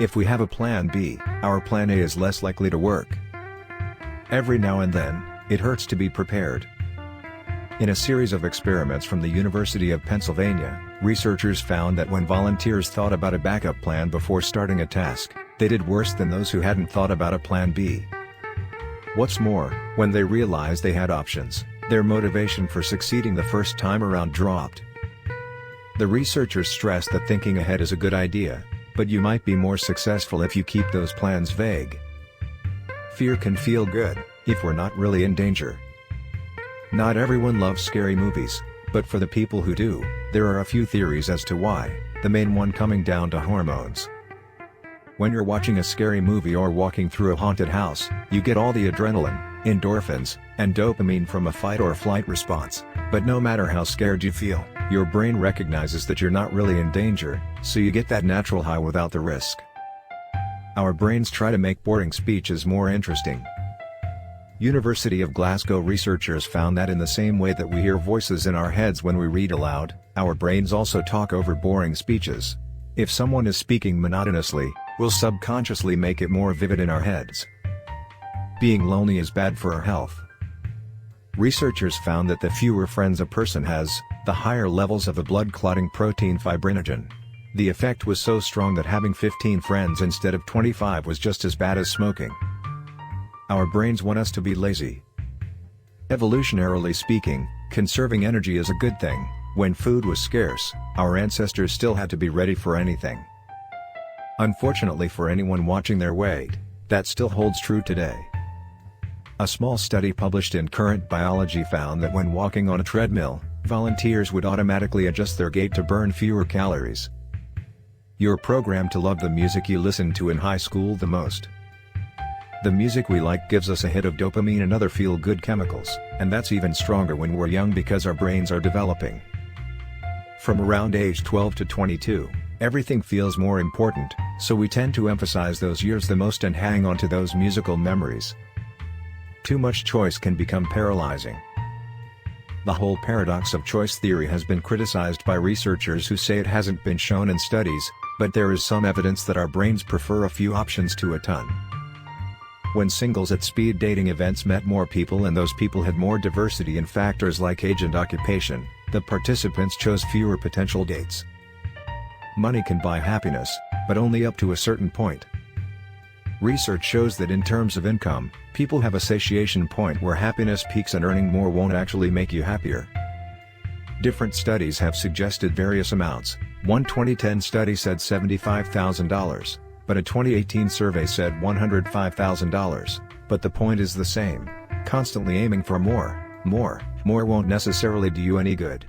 If we have a plan B, our plan A is less likely to work. Every now and then, it hurts to be prepared. In a series of experiments from the University of Pennsylvania, researchers found that when volunteers thought about a backup plan before starting a task, they did worse than those who hadn't thought about a plan B. What's more, when they realized they had options, their motivation for succeeding the first time around dropped. The researchers stressed that thinking ahead is a good idea, but you might be more successful if you keep those plans vague. Fear can feel good, if we're not really in danger. Not everyone loves scary movies, but for the people who do, there are a few theories as to why, the main one coming down to hormones. When you're watching a scary movie or walking through a haunted house, you get all the adrenaline, endorphins, and dopamine from a fight or flight response, but no matter how scared you feel, your brain recognizes that you're not really in danger, so you get that natural high without the risk. Our brains try to make boring speeches more interesting. University of Glasgow researchers found that in the same way that we hear voices in our heads when we read aloud, our brains also talk over boring speeches. If someone is speaking monotonously, we'll subconsciously make it more vivid in our heads. Being lonely is bad for our health. Researchers found that the fewer friends a person has, the higher levels of the blood-clotting protein fibrinogen. The effect was so strong that having 15 friends instead of 25 was just as bad as smoking. Our brains want us to be lazy. Evolutionarily speaking, conserving energy is a good thing. When food was scarce, our ancestors still had to be ready for anything. Unfortunately for anyone watching their weight, that still holds true today. A small study published in Current Biology found that when walking on a treadmill, volunteers would automatically adjust their gait to burn fewer calories. You're programmed to love the music you listened to in high school the most. The music we like gives us a hit of dopamine and other feel-good chemicals, and that's even stronger when we're young because our brains are developing. From around age 12 to 22, everything feels more important, so we tend to emphasize those years the most and hang on to those musical memories. Too much choice can become paralyzing. The whole paradox of choice theory has been criticized by researchers who say it hasn't been shown in studies, but there is some evidence that our brains prefer a few options to a ton. When singles at speed dating events met more people and those people had more diversity in factors like age and occupation, the participants chose fewer potential dates. Money can buy happiness, but only up to a certain point. Research shows that in terms of income, people have a satiation point where happiness peaks and earning more won't actually make you happier. Different studies have suggested various amounts. One 2010 study said $75,000, but a 2018 survey said $105,000, but the point is the same: constantly aiming for more won't necessarily do you any good.